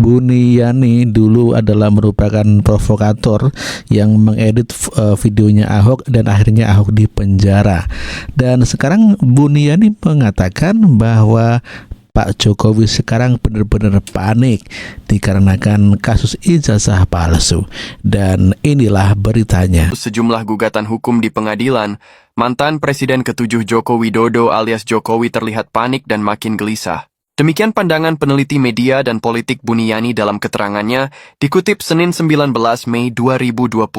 Buniyani dulu adalah merupakan provokator yang mengedit videonya Ahok dan akhirnya Ahok dipenjara. Dan sekarang Buniyani mengatakan bahwa Pak Jokowi sekarang benar-benar panik dikarenakan kasus ijazah palsu. Dan inilah beritanya. Sejumlah gugatan hukum di pengadilan, mantan Presiden ke-7 Joko Widodo alias Jokowi terlihat panik dan makin gelisah. Demikian pandangan peneliti media dan politik Buniyani dalam keterangannya, dikutip Senin 19 Mei 2025.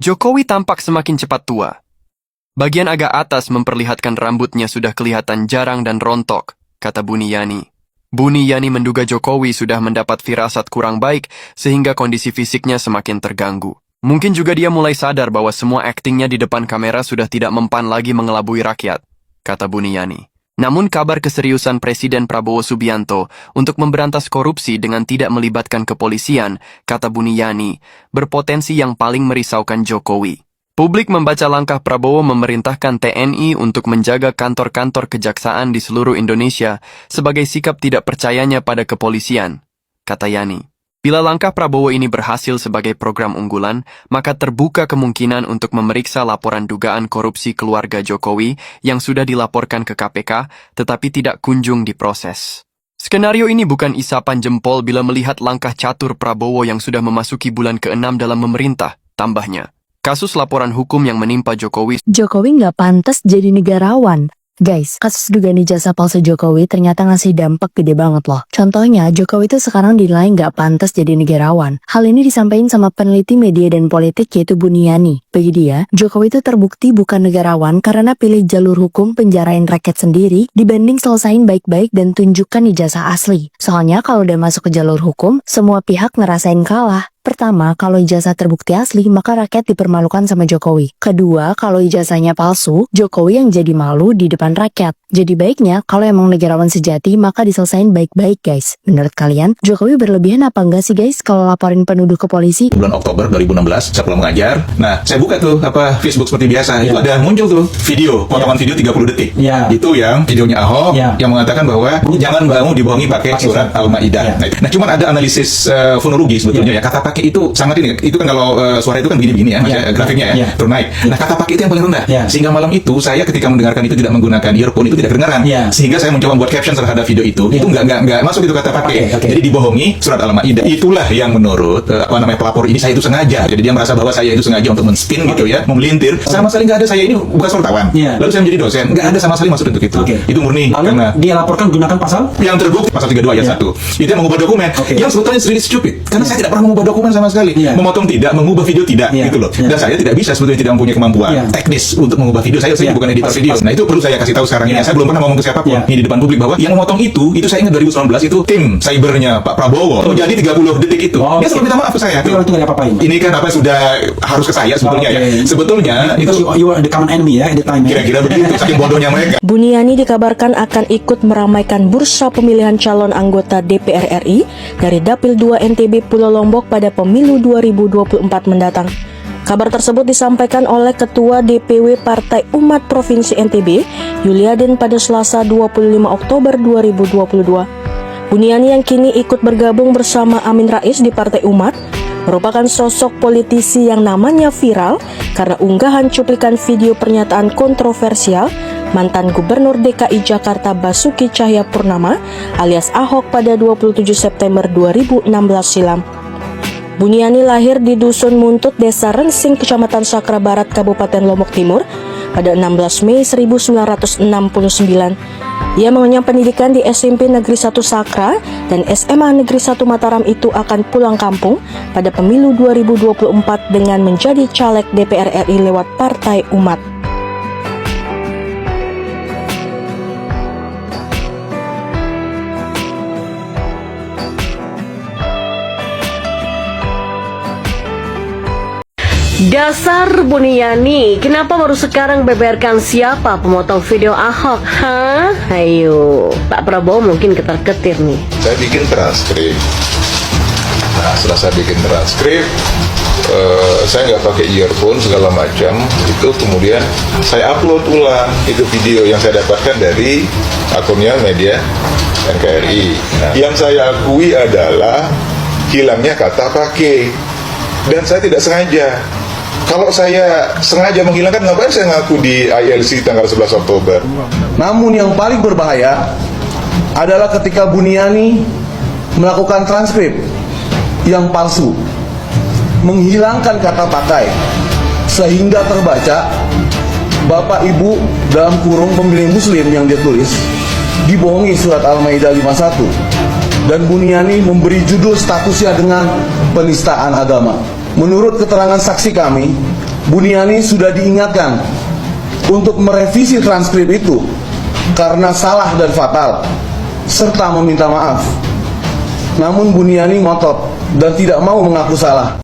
Jokowi tampak semakin cepat tua. Bagian agak atas memperlihatkan rambutnya sudah kelihatan jarang dan rontok, kata Buniyani. Buniyani menduga Jokowi sudah mendapat firasat kurang baik sehingga kondisi fisiknya semakin terganggu. Mungkin juga dia mulai sadar bahwa semua aktingnya di depan kamera sudah tidak mempan lagi mengelabui rakyat, kata Buniyani. Namun kabar keseriusan Presiden Prabowo Subianto untuk memberantas korupsi dengan tidak melibatkan kepolisian, kata Buniyani, berpotensi yang paling merisaukan Jokowi. Publik membaca langkah Prabowo memerintahkan TNI untuk menjaga kantor-kantor kejaksaan di seluruh Indonesia sebagai sikap tidak percayanya pada kepolisian, kata Yani. Bila langkah Prabowo ini berhasil sebagai program unggulan, maka terbuka kemungkinan untuk memeriksa laporan dugaan korupsi keluarga Jokowi yang sudah dilaporkan ke KPK tetapi tidak kunjung diproses. Skenario ini bukan isapan jempol bila melihat langkah catur Prabowo yang sudah memasuki bulan ke-6 dalam memerintah, tambahnya. Kasus laporan hukum yang menimpa Jokowi nggak pantas jadi negarawan. Guys, kasus dugaan ijazah palsu Jokowi ternyata ngasih dampak gede banget loh. Contohnya, Jokowi itu sekarang dinilai nggak pantas jadi negarawan. Hal ini disampaikan sama peneliti media dan politik yaitu Buniyani. Bagi dia, Jokowi itu terbukti bukan negarawan karena pilih jalur hukum penjarain rakyat sendiri dibanding selesain baik-baik dan tunjukkan ijazah asli. Soalnya kalau udah masuk ke jalur hukum, semua pihak ngerasain kalah. Pertama, kalau ijazah terbukti asli, maka rakyat dipermalukan sama Jokowi. Kedua, kalau ijazahnya palsu, Jokowi yang jadi malu di depan rakyat. Jadi baiknya, kalau emang negarawan sejati, maka diselesain baik-baik guys. Menurut kalian, Jokowi berlebihan apa enggak sih guys kalau laporin penuduh ke polisi? Bulan Oktober 2016, saya pulang mengajar. Nah, saya buka tuh Facebook seperti biasa. Itu ada muncul tuh video, potongan video 30 detik. Itu yang videonya Ahok yang mengatakan bahwa jangan bangun dibohongi pakai surat Al-Maidah. Nah, cuman ada analisis fonologi sebetulnya ya. Kata pakai itu sangat ini. Itu kan kalau suara itu kan begini-begini ya, grafiknya ya, turun naik. Nah, kata pakai itu yang paling rendah. Sehingga malam itu saya ketika mendengarkan itu tidak menggunakan earphone, itu tidak kedengaran. Sehingga saya mencoba buat caption terhadap video itu. Itu nggak masuk itu kata pakai. Jadi dibohongi surat Al-Maidah. Itulah yang menurut pelapor ini saya itu sengaja. Jadi dia merasa bahwa saya itu sengaja untuk men-spin gitu ya, memelintir. Sama sekali nggak ada, saya ini bukan wartawan. Lalu saya menjadi dosen. Nggak ada sama sekali maksud untuk itu. Itu murni karena dia laporkan gunakan pasal yang terbukti pasal 32 ayat 1. Itu yang mengubah dokumen. Yang sebetulnya really stupid. Karena saya tidak pernah mengubah dokumen sama sekali. Memotong tidak, mengubah video tidak gitu loh. Dan saya tidak bisa sebetulnya, tidak mempunyai kemampuan teknis untuk mengubah video. Saya bukan editor video. Nah, itu perlu saya kasih tahu sekarang ini. Saya belum pernah ngomong ke siapapun ini di depan publik bahwa yang memotong itu saya ingat 2019 itu tim cybernya Pak Prabowo menjadi 30 detik itu. Dia selalu minta maaf ke saya. Itu nggak apa-apain. Ini kan apa sudah harus ke saya sebetulnya ya. Sebetulnya itu you are the common enemy ya, at the time. Kira-kira begitu, saking bodohnya mereka. Buniyani dikabarkan akan ikut meramaikan bursa pemilihan calon anggota DPR RI dari Dapil 2 NTB Pulau Lombok pada pemilu 2024 mendatang. Kabar tersebut disampaikan oleh Ketua DPW Partai Umat Provinsi NTB, Yuliadin pada Selasa 25 Oktober 2022. Buniyani yang kini ikut bergabung bersama Amin Rais di Partai Umat, merupakan sosok politisi yang namanya viral karena unggahan cuplikan video pernyataan kontroversial mantan Gubernur DKI Jakarta Basuki Cahayapurnama alias Ahok pada 27 September 2016 silam. Buniyani lahir di Dusun Muntut, Desa Rensing, Kecamatan Sakra Barat, Kabupaten Lombok Timur pada 16 Mei 1969. Ia mengenyam pendidikan di SMP Negeri 1 Sakra dan SMA Negeri 1 Mataram itu akan pulang kampung pada pemilu 2024 dengan menjadi caleg DPR RI lewat Partai Umat. Dasar Buniyani, kenapa baru sekarang beberkan siapa pemotong video Ahok? Hah? Ayo, Pak Prabowo mungkin ketar-ketir nih. Saya bikin transkrip. Nah, setelah saya bikin transkrip, saya nggak pakai earphone segala macam. Itu kemudian saya upload ulang itu video yang saya dapatkan dari akunnya media NKRI. Yang saya akui adalah hilangnya kata pakai, dan saya tidak sengaja. Kalau saya sengaja menghilangkan, ngapain saya ngaku di ILC tanggal 11 Oktober? Namun yang paling berbahaya adalah ketika Buniani melakukan transkrip yang palsu, menghilangkan kata pakai, sehingga terbaca Bapak Ibu dalam kurung pemilih Muslim yang dia tulis dibohongi surat Al-Maidah 51, dan Buniani memberi judul statusnya dengan penistaan agama. Menurut keterangan saksi kami, Buniani sudah diingatkan untuk merevisi transkrip itu karena salah dan fatal, serta meminta maaf. Namun Buniani ngotot dan tidak mau mengaku salah.